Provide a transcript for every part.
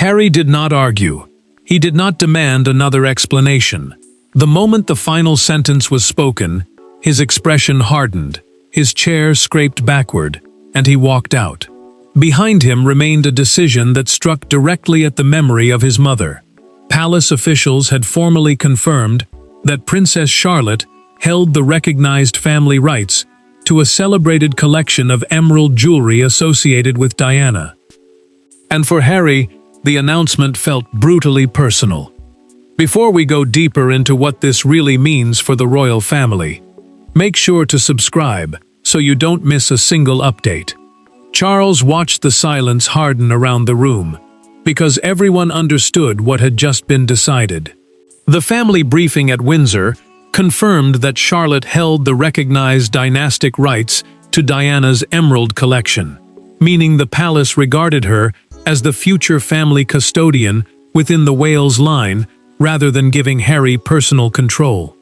Harry did not argue. He did not demand another explanation. The moment the final sentence was spoken, his expression hardened, his chair scraped backward, and he walked out. Behind him remained a decision that struck directly at the memory of his mother. Palace officials had formally confirmed that Princess Charlotte held the recognized family rights to a celebrated collection of emerald jewelry associated with Diana. And for Harry, the announcement felt brutally personal. Before we go deeper into what this really means for the royal family, make sure to subscribe so you don't miss a single update. Charles watched the silence harden around the room, because everyone understood what had just been decided. The family briefing at Windsor confirmed that Charlotte held the recognized dynastic rights to Diana's emerald collection, meaning the palace regarded her as the future family custodian within the Wales line rather than giving Harry personal control.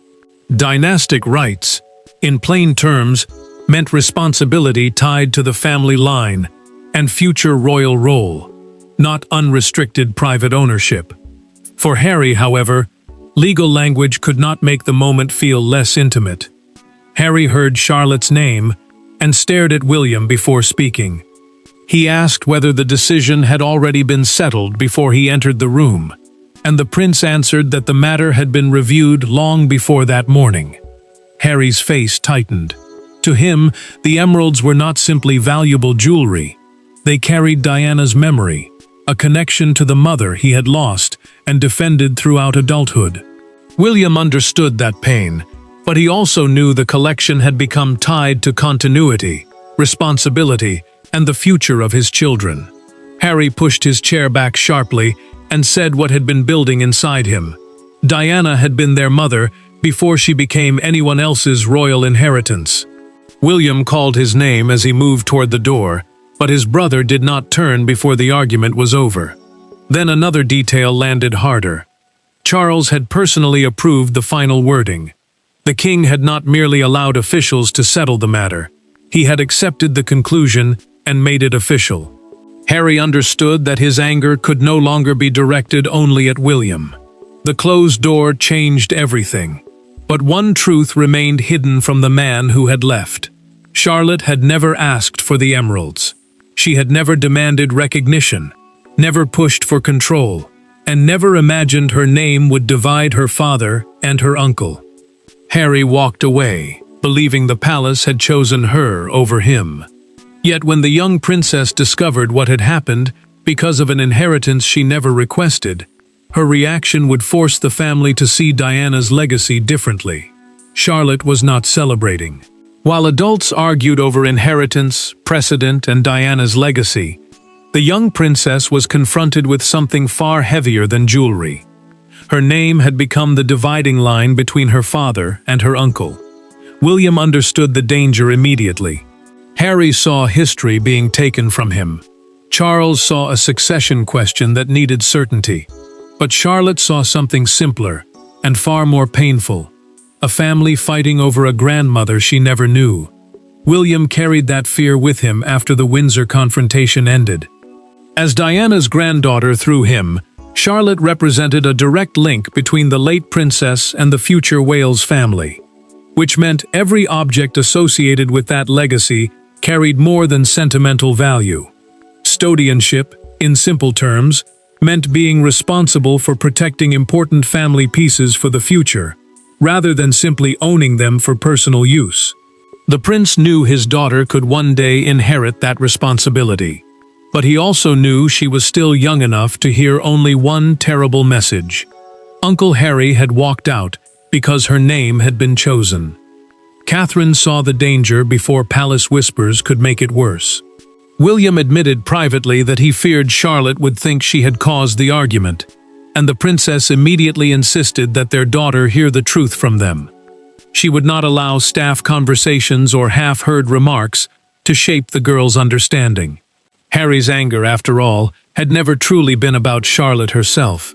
Dynastic rights, in plain terms, meant responsibility tied to the family line and future royal role, not unrestricted private ownership. For Harry, however, legal language could not make the moment feel less intimate. Harry heard Charlotte's name and stared at William before speaking. He asked whether the decision had already been settled before he entered the room, and the prince answered that the matter had been reviewed long before that morning. Harry's face tightened. To him, the emeralds were not simply valuable jewelry. They carried Diana's memory, a connection to the mother he had lost and defended throughout adulthood. William understood that pain, but he also knew the collection had become tied to continuity, responsibility, and the future of his children. Harry pushed his chair back sharply and said what had been building inside him. Diana had been their mother before she became anyone else's royal inheritance. William called his name as he moved toward the door, but his brother did not turn before the argument was over. Then another detail landed harder. Charles had personally approved the final wording. The king had not merely allowed officials to settle the matter. He had accepted the conclusion and made it official. Harry understood that his anger could no longer be directed only at William. The closed door changed everything. But one truth remained hidden from the man who had left. Charlotte had never asked for the emeralds. She had never demanded recognition, never pushed for control, and never imagined her name would divide her father and her uncle. Harry walked away, believing the palace had chosen her over him. Yet when the young princess discovered what had happened because of an inheritance she never requested, her reaction would force the family to see Diana's legacy differently. Charlotte was not celebrating. While adults argued over inheritance, precedent, and Diana's legacy, the young princess was confronted with something far heavier than jewelry. Her name had become the dividing line between her father and her uncle. William understood the danger immediately. Harry saw history being taken from him. Charles saw a succession question that needed certainty. But Charlotte saw something simpler and far more painful, a family fighting over a grandmother she never knew. William carried that fear with him after the Windsor confrontation ended. As Diana's granddaughter through him, Charlotte represented a direct link between the late princess and the future Wales family, which meant every object associated with that legacy carried more than sentimental value. Custodianship, in simple terms, meant being responsible for protecting important family pieces for the future, rather than simply owning them for personal use. The prince knew his daughter could one day inherit that responsibility, but he also knew she was still young enough to hear only one terrible message. Uncle Harry had walked out because her name had been chosen. Catherine saw the danger before palace whispers could make it worse. William admitted privately that he feared Charlotte would think she had caused the argument, and the princess immediately insisted that their daughter hear the truth from them. She would not allow staff conversations or half-heard remarks to shape the girl's understanding. Harry's anger, after all, had never truly been about Charlotte herself.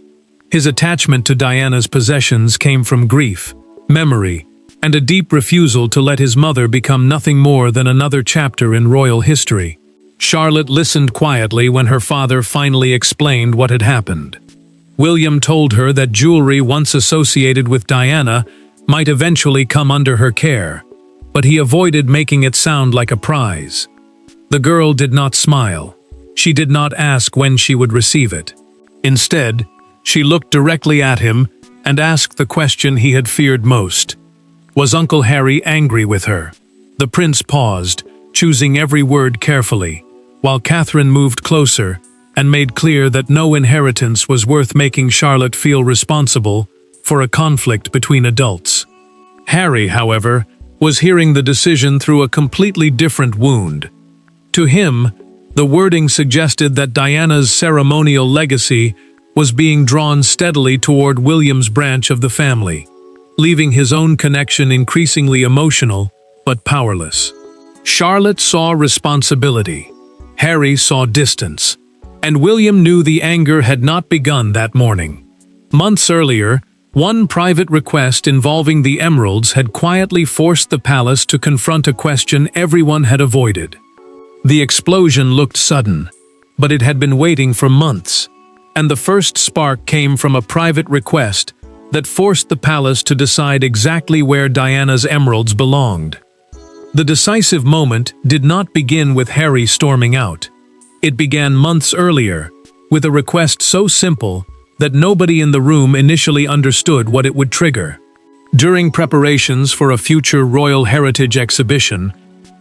His attachment to Diana's possessions came from grief, memory, and a deep refusal to let his mother become nothing more than another chapter in royal history. Charlotte listened quietly when her father finally explained what had happened. William told her that jewelry once associated with Diana might eventually come under her care, but he avoided making it sound like a prize. The girl did not smile. She did not ask when she would receive it. Instead, she looked directly at him and asked the question he had feared most. Was Uncle Harry angry with her? The prince paused, choosing every word carefully, while Catherine moved closer and made clear that no inheritance was worth making Charlotte feel responsible for a conflict between adults. Harry, however, was hearing the decision through a completely different wound. To him, the wording suggested that Diana's ceremonial legacy was being drawn steadily toward William's branch of the family, leaving his own connection increasingly emotional but powerless. Charlotte saw responsibility. Harry saw distance. And William knew the anger had not begun that morning. Months earlier, one private request involving the emeralds had quietly forced the palace to confront a question everyone had avoided. The explosion looked sudden, but it had been waiting for months, and the first spark came from a private request that forced the palace to decide exactly where Diana's emeralds belonged. The decisive moment did not begin with Harry storming out. It began months earlier, with a request so simple that nobody in the room initially understood what it would trigger. During preparations for a future Royal Heritage exhibition,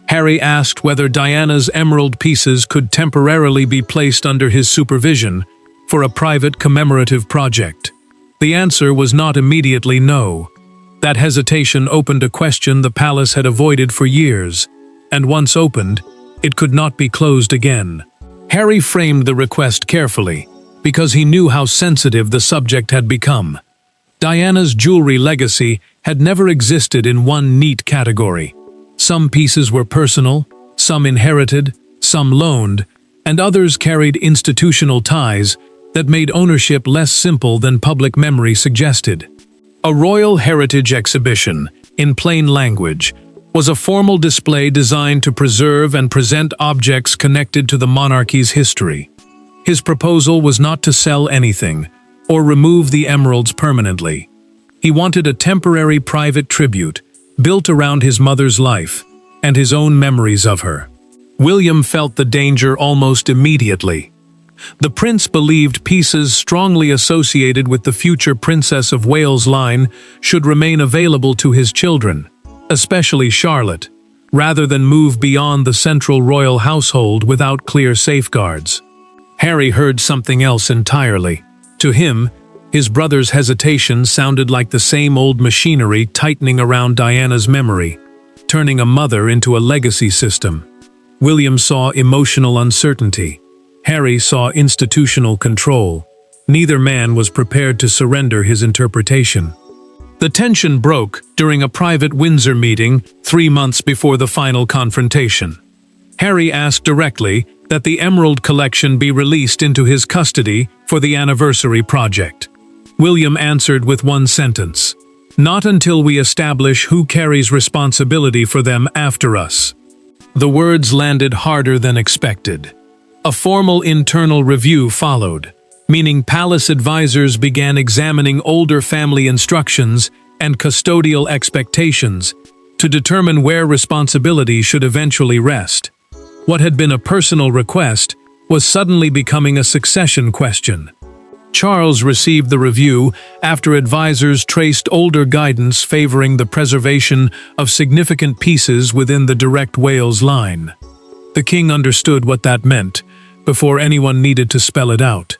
Harry asked whether Diana's emerald pieces could temporarily be placed under his supervision for a private commemorative project. The answer was not immediately no. That hesitation opened a question the palace had avoided for years, and once opened, it could not be closed again. Harry framed the request carefully, because he knew how sensitive the subject had become. Diana's jewelry legacy had never existed in one neat category. Some pieces were personal, some inherited, some loaned, and others carried institutional ties that made ownership less simple than public memory suggested. A Royal Heritage exhibition, in plain language, was a formal display designed to preserve and present objects connected to the monarchy's history. His proposal was not to sell anything, or remove the emeralds permanently. He wanted a temporary private tribute, built around his mother's life, and his own memories of her. William felt the danger almost immediately. The prince believed pieces strongly associated with the future Princess of Wales line should remain available to his children, especially Charlotte, rather than move beyond the central royal household without clear safeguards. Harry heard something else entirely. To him, his brother's hesitation sounded like the same old machinery tightening around Diana's memory, turning a mother into a legacy system. William saw emotional uncertainty. Harry saw institutional control. Neither man was prepared to surrender his interpretation. The tension broke during a private Windsor meeting 3 months before the final confrontation. Harry asked directly that the emerald collection be released into his custody for the anniversary project. William answered with one sentence, "Not until we establish who carries responsibility for them after us." The words landed harder than expected. A formal internal review followed, meaning palace advisors began examining older family instructions and custodial expectations to determine where responsibility should eventually rest. What had been a personal request was suddenly becoming a succession question. Charles received the review after advisors traced older guidance favoring the preservation of significant pieces within the direct Wales line. The king understood what that meant before anyone needed to spell it out.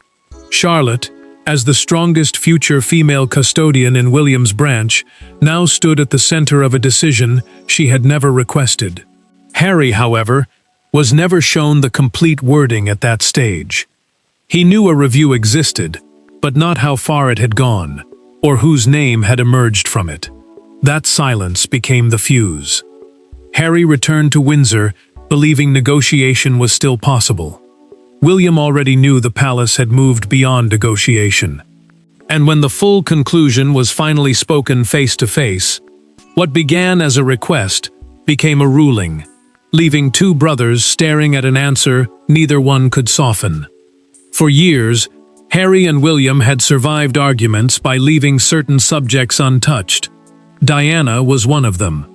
Charlotte, as the strongest future female custodian in William's branch, now stood at the center of a decision she had never requested. Harry, however, was never shown the complete wording at that stage. He knew a review existed, but not how far it had gone, or whose name had emerged from it. That silence became the fuse. Harry returned to Windsor, believing negotiation was still possible. William already knew the palace had moved beyond negotiation. And when the full conclusion was finally spoken face to face, what began as a request became a ruling. leaving two brothers staring at an answer neither one could soften. For years, Harry and William had survived arguments by leaving certain subjects untouched. Diana was one of them.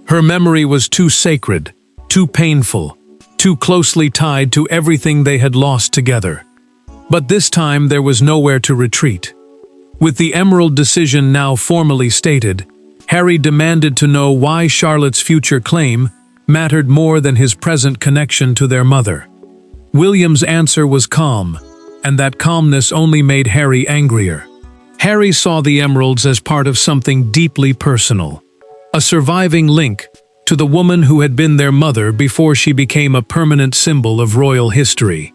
Her memory was too sacred, too painful, too closely tied to everything they had lost together. But this time there was nowhere to retreat. With the Emerald decision now formally stated, Harry demanded to know why Charlotte's future claim mattered more than his present connection to their mother. William's answer was calm, and that calmness only made Harry angrier. Harry saw the emeralds as part of something deeply personal, a surviving link to the woman who had been their mother before she became a permanent symbol of royal history.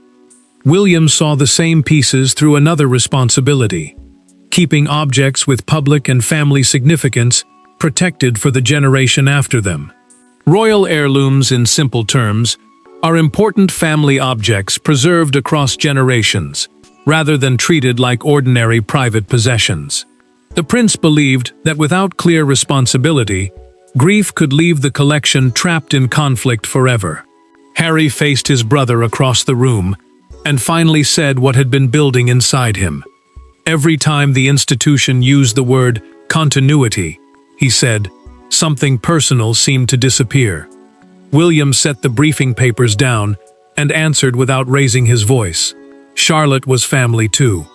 William saw the same pieces through another responsibility, keeping objects with public and family significance protected for the generation after them. Royal heirlooms, in simple terms, are important family objects preserved across generations, rather than treated like ordinary private possessions. The prince believed that without clear responsibility, grief could leave the collection trapped in conflict forever. Harry faced his brother across the room and finally said what had been building inside him. Every time the institution used the word continuity, he said, something personal seemed to disappear. William set the briefing papers down and answered without raising his voice. Charlotte was family too.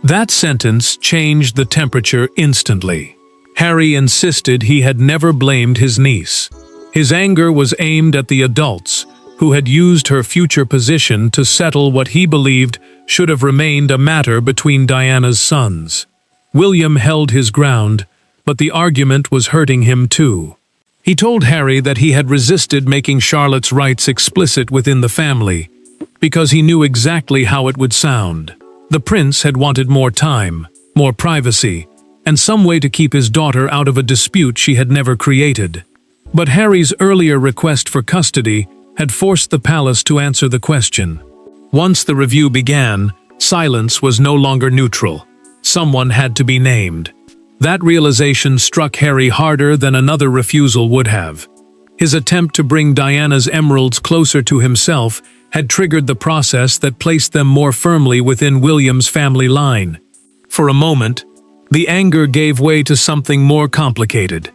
That sentence changed the temperature instantly. Harry insisted he had never blamed his niece. His anger was aimed at the adults who had used her future position to settle what he believed should have remained a matter between Diana's sons. William held his ground, but the argument was hurting him too. He told Harry that he had resisted making Charlotte's rights explicit within the family, because he knew exactly how it would sound. The prince had wanted more time, more privacy, and some way to keep his daughter out of a dispute she had never created. But Harry's earlier request for custody had forced the palace to answer the question. Once the review began, silence was no longer neutral. Someone had to be named. That realization struck Harry harder than another refusal would have. His attempt to bring Diana's emeralds closer to himself had triggered the process that placed them more firmly within William's family line. For a moment, the anger gave way to something more complicated: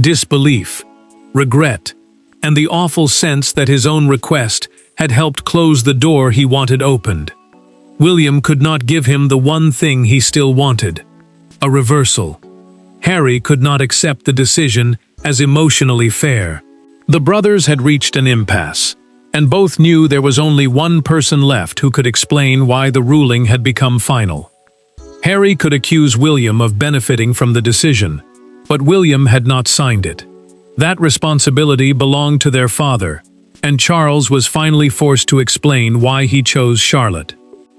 disbelief, regret, and the awful sense that his own request had helped close the door he wanted opened. William could not give him the one thing he still wanted: a reversal. Harry could not accept the decision as emotionally fair. The brothers had reached an impasse, and both knew there was only one person left who could explain why the ruling had become final. Harry could accuse William of benefiting from the decision, but William had not signed it. That responsibility belonged to their father, and Charles was finally forced to explain why he chose Charlotte.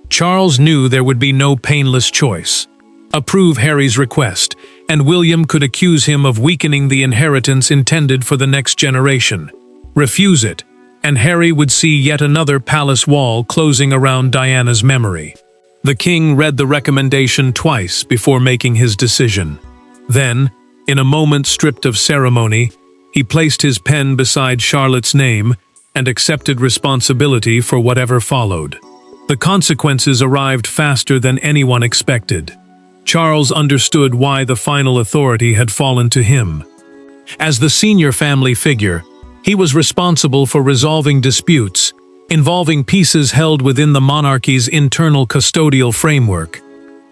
Charles knew there would be no painless choice. Approve Harry's request, and William could accuse him of weakening the inheritance intended for the next generation. Refuse it, and Harry would see yet another palace wall closing around Diana's memory. The king read the recommendation twice before making his decision. Then, in a moment stripped of ceremony, he placed his pen beside Charlotte's name and accepted responsibility for whatever followed. The consequences arrived faster than anyone expected. Charles understood why the final authority had fallen to him. As the senior family figure, he was responsible for resolving disputes involving pieces held within the monarchy's internal custodial framework,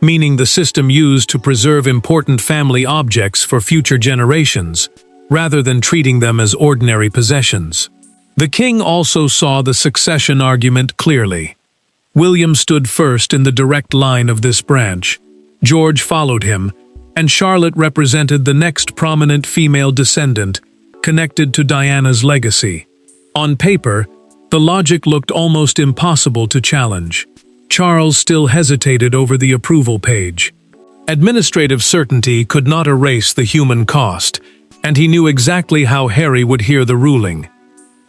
meaning the system used to preserve important family objects for future generations, rather than treating them as ordinary possessions. The king also saw the succession argument clearly. William stood first in the direct line of this branch. George followed him, and Charlotte represented the next prominent female descendant connected to Diana's legacy. On paper, the logic looked almost impossible to challenge. Charles still hesitated over the approval page. Administrative certainty could not erase the human cost, and he knew exactly how Harry would hear the ruling.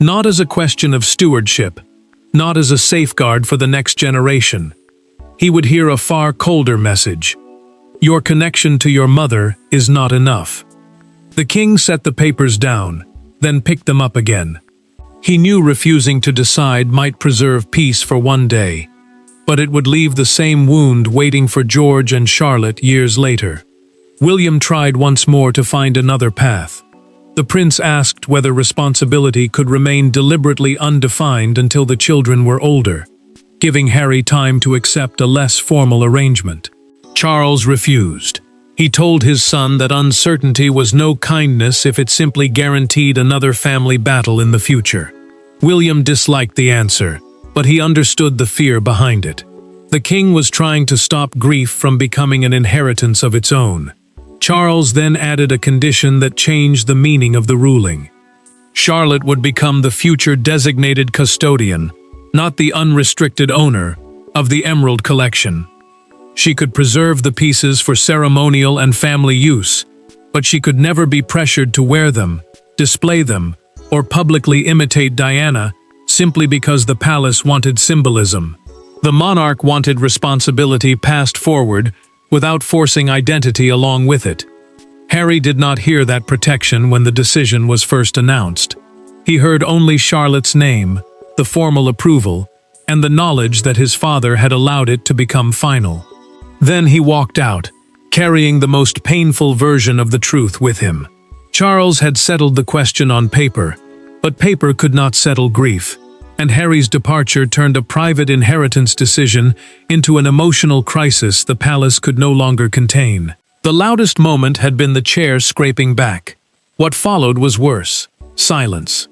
Not as a question of stewardship, not as a safeguard for the next generation. He would hear a far colder message: your connection to your mother is not enough. The king set the papers down, then picked them up again. He knew refusing to decide might preserve peace for one day, but it would leave the same wound waiting for George and Charlotte years later. William tried once more to find another path. The prince asked whether responsibility could remain deliberately undefined until the children were older, giving Harry time to accept a less formal arrangement. Charles refused. He told his son that uncertainty was no kindness if it simply guaranteed another family battle in the future. William disliked the answer, but he understood the fear behind it. The king was trying to stop grief from becoming an inheritance of its own. Charles then added a condition that changed the meaning of the ruling. Charlotte would become the future designated custodian, not the unrestricted owner, of the emerald collection. She could preserve the pieces for ceremonial and family use, but she could never be pressured to wear them, display them, or publicly imitate Diana simply because the palace wanted symbolism. The monarch wanted responsibility passed forward without forcing identity along with it. Harry did not hear that protection when the decision was first announced. He heard only Charlotte's name, the formal approval, and the knowledge that his father had allowed it to become final. Then he walked out, carrying the most painful version of the truth with him. Charles had settled the question on paper, but paper could not settle grief, and Harry's departure turned a private inheritance decision into an emotional crisis the palace could no longer contain. The loudest moment had been the chair scraping back. What followed was worse: silence.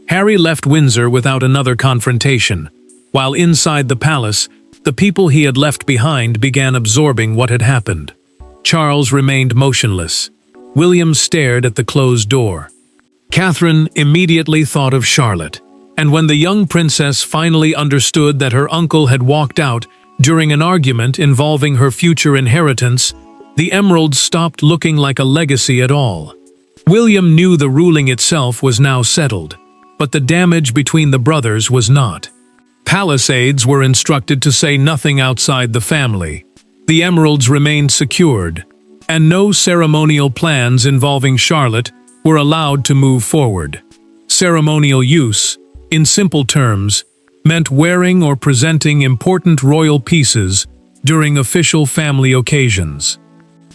Harry left Windsor without another confrontation, while inside the palace, the people he had left behind began absorbing what had happened. Charles remained motionless. William stared at the closed door. Catherine immediately thought of Charlotte, and when the young princess finally understood that her uncle had walked out during an argument involving her future inheritance, the emeralds stopped looking like a legacy at all. William knew the ruling itself was now settled, but the damage between the brothers was not. Palace aides were instructed to say nothing outside the family. The emeralds remained secured, and no ceremonial plans involving Charlotte were allowed to move forward. Ceremonial use, in simple terms, meant wearing or presenting important royal pieces during official family occasions.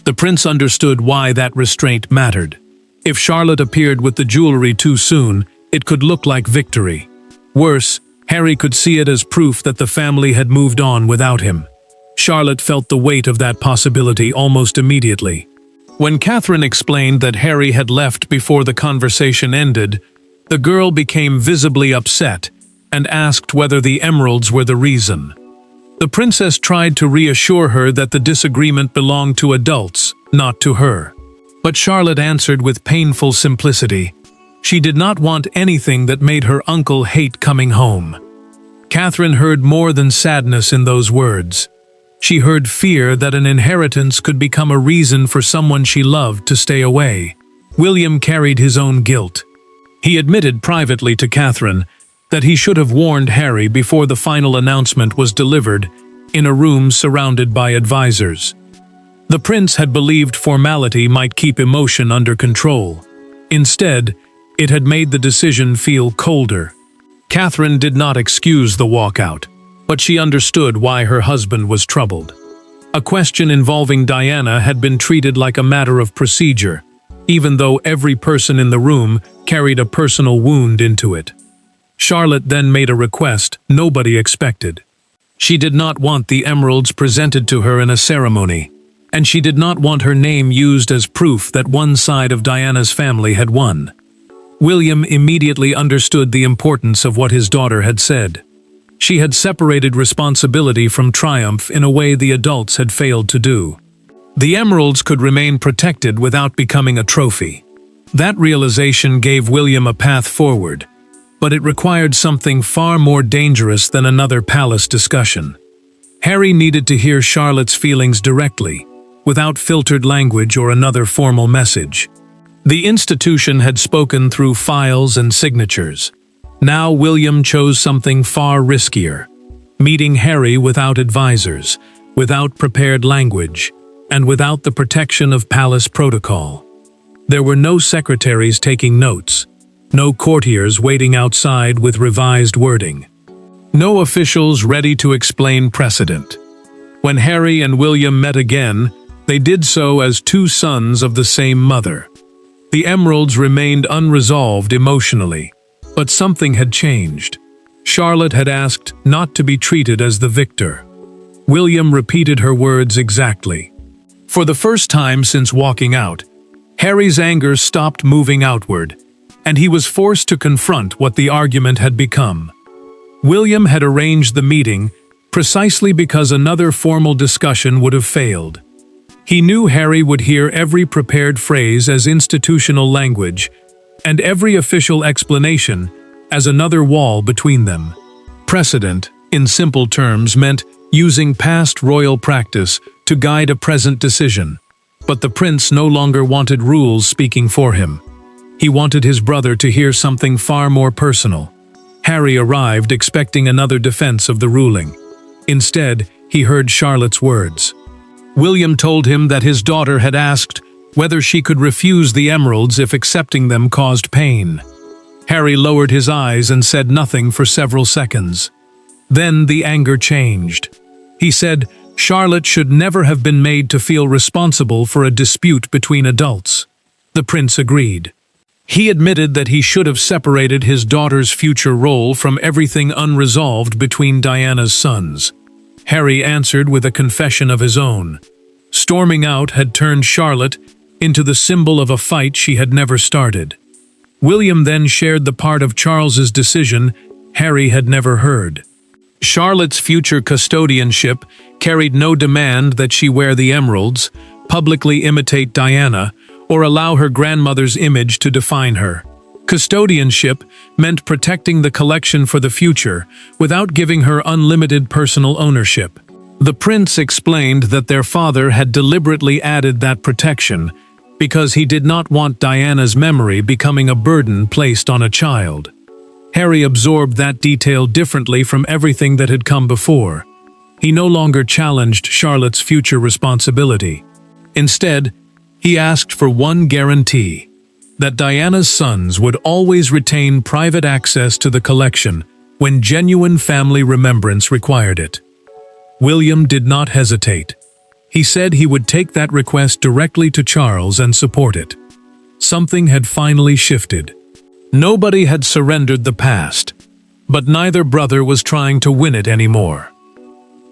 The prince understood why that restraint mattered. If Charlotte appeared with the jewelry too soon, it could look like victory. Worse, Harry could see it as proof that the family had moved on without him. Charlotte felt the weight of that possibility almost immediately. When Catherine explained that Harry had left before the conversation ended, the girl became visibly upset and asked whether the emeralds were the reason. The princess tried to reassure her that the disagreement belonged to adults, not to her. But Charlotte answered with painful simplicity. She did not want anything that made her uncle hate coming home. Catherine heard more than sadness in those words. She heard fear that an inheritance could become a reason for someone she loved to stay away. William carried his own guilt. He admitted privately to Catherine that he should have warned Harry before the final announcement was delivered in a room surrounded by advisors. The prince had believed formality might keep emotion under control. Instead, it had made the decision feel colder. Catherine did not excuse the walkout, but she understood why her husband was troubled. A question involving Diana had been treated like a matter of procedure, even though every person in the room carried a personal wound into it. Charlotte then made a request nobody expected. She did not want the emeralds presented to her in a ceremony, and she did not want her name used as proof that one side of Diana's family had won. William immediately understood the importance of what his daughter had said. She had separated responsibility from triumph in a way the adults had failed to do. The emeralds could remain protected without becoming a trophy. That realization gave William a path forward, but it required something far more dangerous than another palace discussion. Harry needed to hear Charlotte's feelings directly, without filtered language or another formal message. The institution had spoken through files and signatures. Now William chose something far riskier, meeting Harry without advisors, without prepared language, and without the protection of palace protocol. There were no secretaries taking notes, no courtiers waiting outside with revised wording. No officials ready to explain precedent. When Harry and William met again, they did so as two sons of the same mother. The emeralds remained unresolved emotionally, but something had changed. Charlotte had asked not to be treated as the victor. William repeated her words exactly. For the first time since walking out, Harry's anger stopped moving outward, and he was forced to confront what the argument had become. William had arranged the meeting precisely because another formal discussion would have failed. He knew Harry would hear every prepared phrase as institutional language, and every official explanation as another wall between them. Precedent, in simple terms, meant using past royal practice to guide a present decision. But the prince no longer wanted rules speaking for him. He wanted his brother to hear something far more personal. Harry arrived expecting another defense of the ruling. Instead, he heard Charlotte's words. William told him that his daughter had asked whether she could refuse the emeralds if accepting them caused pain. Harry lowered his eyes and said nothing for several seconds. Then the anger changed. He said Charlotte should never have been made to feel responsible for a dispute between adults. The prince agreed. He admitted that he should have separated his daughter's future role from everything unresolved between Diana's sons. Harry answered with a confession of his own. Storming out had turned Charlotte into the symbol of a fight she had never started. William then shared the part of Charles's decision Harry had never heard. Charlotte's future custodianship carried no demand that she wear the emeralds, publicly imitate Diana, or allow her grandmother's image to define her. Custodianship meant protecting the collection for the future without giving her unlimited personal ownership. The prince explained that their father had deliberately added that protection because he did not want Diana's memory becoming a burden placed on a child. Harry absorbed that detail differently from everything that had come before. He no longer challenged Charlotte's future responsibility. Instead, he asked for one guarantee: that Diana's sons would always retain private access to the collection when genuine family remembrance required it. William did not hesitate. He said he would take that request directly to Charles and support it. Something had finally shifted. Nobody had surrendered the past, but neither brother was trying to win it anymore.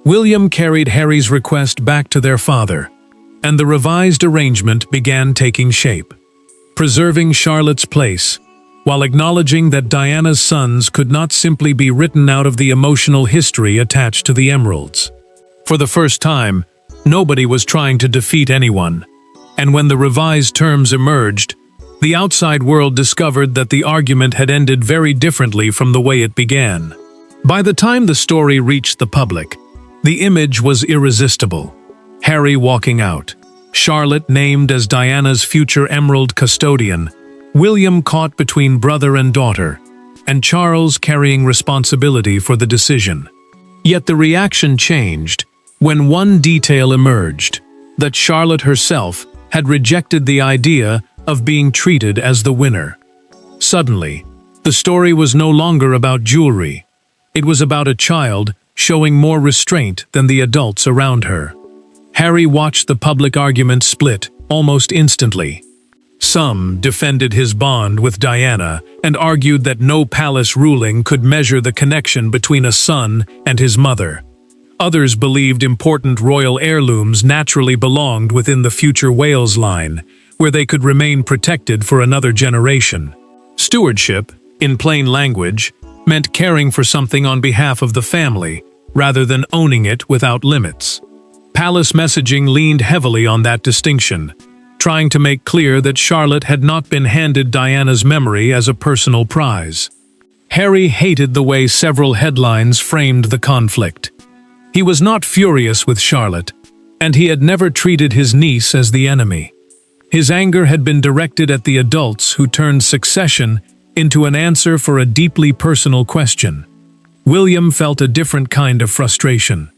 William carried Harry's request back to their father, and the revised arrangement began taking shape. Preserving Charlotte's place, while acknowledging that Diana's sons could not simply be written out of the emotional history attached to the emeralds. For the first time, nobody was trying to defeat anyone, and when the revised terms emerged, the outside world discovered that the argument had ended very differently from the way it began. By the time the story reached the public, the image was irresistible. Harry walking out, Charlotte named as Diana's future emerald custodian, William caught between brother and daughter, and Charles carrying responsibility for the decision. Yet the reaction changed when one detail emerged: that Charlotte herself had rejected the idea of being treated as the winner. Suddenly, the story was no longer about jewelry. It was about a child showing more restraint than the adults around her. Harry watched the public argument split almost instantly. Some defended his bond with Diana and argued that no palace ruling could measure the connection between a son and his mother. Others believed important royal heirlooms naturally belonged within the future Wales line, where they could remain protected for another generation. Stewardship, in plain language, meant caring for something on behalf of the family, rather than owning it without limits. Palace messaging leaned heavily on that distinction, trying to make clear that Charlotte had not been handed Diana's memory as a personal prize. Harry hated the way several headlines framed the conflict. He was not furious with Charlotte, and he had never treated his niece as the enemy. His anger had been directed at the adults who turned succession into an answer for a deeply personal question. William felt a different kind of frustration.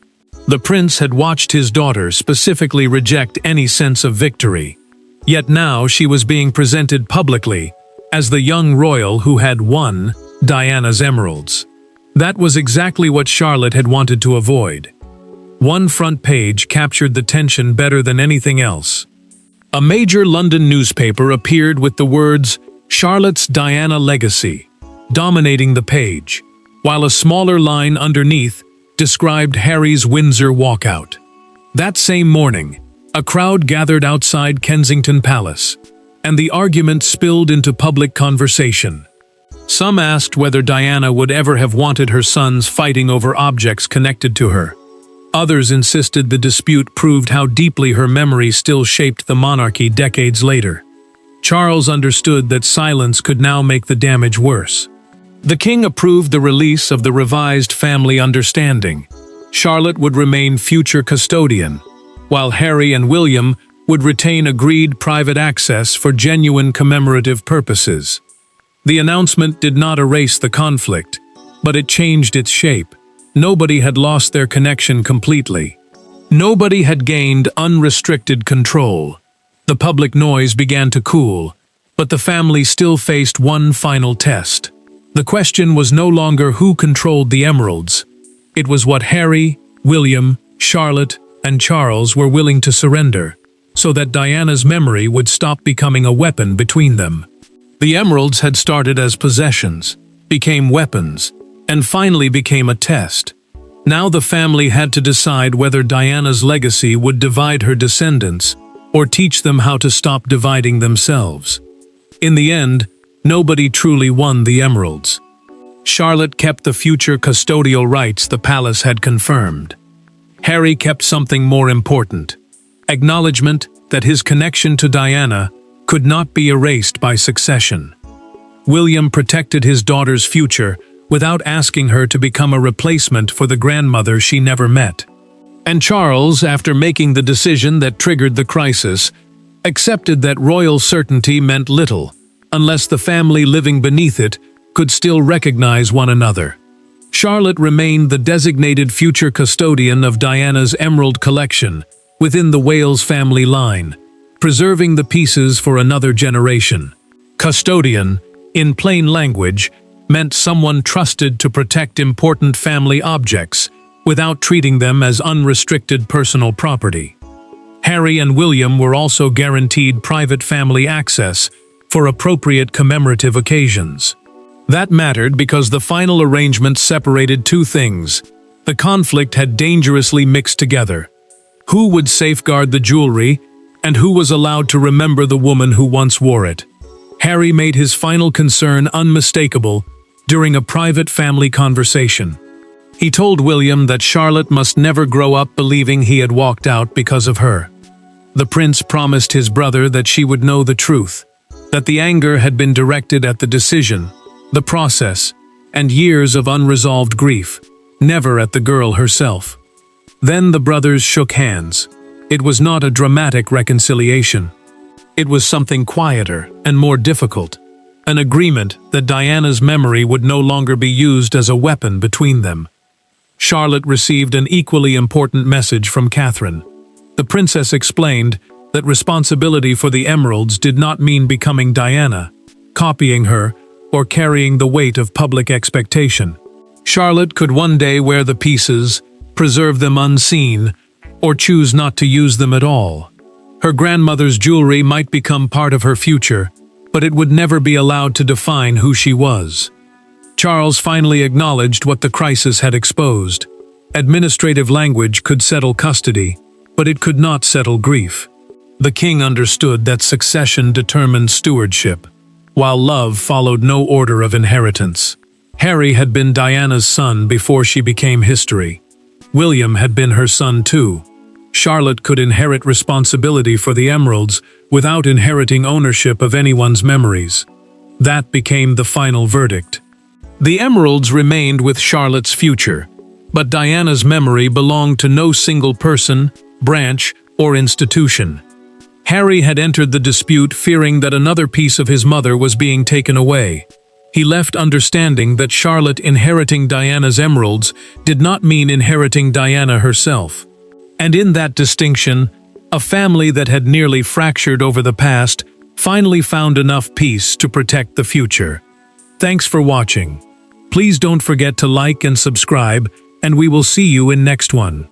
The prince had watched his daughter specifically reject any sense of victory. Yet now she was being presented publicly as the young royal who had won Diana's emeralds. That was exactly what Charlotte had wanted to avoid. One front page captured the tension better than anything else. A major London newspaper appeared with the words, "Charlotte's Diana Legacy," dominating the page, while a smaller line underneath described Harry's Windsor walkout. That same morning, a crowd gathered outside Kensington Palace, and the argument spilled into public conversation. Some asked whether Diana would ever have wanted her sons fighting over objects connected to her. Others insisted the dispute proved how deeply her memory still shaped the monarchy decades later. Charles understood that silence could now make the damage worse. The king approved the release of the revised family understanding. Charlotte would remain future custodian, while Harry and William would retain agreed private access for genuine commemorative purposes. The announcement did not erase the conflict, but it changed its shape. Nobody had lost their connection completely. Nobody had gained unrestricted control. The public noise began to cool, but the family still faced one final test. The question was no longer who controlled the emeralds. It was what Harry, William, Charlotte, and Charles were willing to surrender, so that Diana's memory would stop becoming a weapon between them. The emeralds had started as possessions, became weapons, and finally became a test. Now the family had to decide whether Diana's legacy would divide her descendants or teach them how to stop dividing themselves. In the end, nobody truly won the emeralds. Charlotte kept the future custodial rights the palace had confirmed. Harry kept something more important: acknowledgement that his connection to Diana could not be erased by succession. William protected his daughter's future without asking her to become a replacement for the grandmother she never met. And Charles, after making the decision that triggered the crisis, accepted that royal certainty meant little, unless the family living beneath it could still recognize one another. Charlotte remained the designated future custodian of Diana's emerald collection within the Wales family line, preserving the pieces for another generation. Custodian, in plain language, meant someone trusted to protect important family objects without treating them as unrestricted personal property. Harry and William were also guaranteed private family access for appropriate commemorative occasions. That mattered because the final arrangement separated two things. The conflict had dangerously mixed together. Who would safeguard the jewelry, and who was allowed to remember the woman who once wore it? Harry made his final concern unmistakable during a private family conversation. He told William that Charlotte must never grow up believing he had walked out because of her. The prince promised his brother that she would know the truth, that the anger had been directed at the decision, the process, and years of unresolved grief, never at the girl herself. Then the brothers shook hands. It was not a dramatic reconciliation. It was something quieter and more difficult, an agreement that Diana's memory would no longer be used as a weapon between them. Charlotte received an equally important message from Catherine. The princess explained that responsibility for the emeralds did not mean becoming Diana, copying her, or carrying the weight of public expectation. Charlotte could one day wear the pieces, preserve them unseen, or choose not to use them at all. Her grandmother's jewelry might become part of her future, but it would never be allowed to define who she was. Charles finally acknowledged what the crisis had exposed. Administrative language could settle custody, but it could not settle grief. The king understood that succession determined stewardship, while love followed no order of inheritance. Harry had been Diana's son before she became history. William had been her son too. Charlotte could inherit responsibility for the emeralds without inheriting ownership of anyone's memories. That became the final verdict. The emeralds remained with Charlotte's future, but Diana's memory belonged to no single person, branch, or institution. Harry had entered the dispute fearing that another piece of his mother was being taken away. He left understanding that Charlotte inheriting Diana's emeralds did not mean inheriting Diana herself. And in that distinction, a family that had nearly fractured over the past finally found enough peace to protect the future. Thanks for watching. Please don't forget to like and subscribe, and we will see you in next one.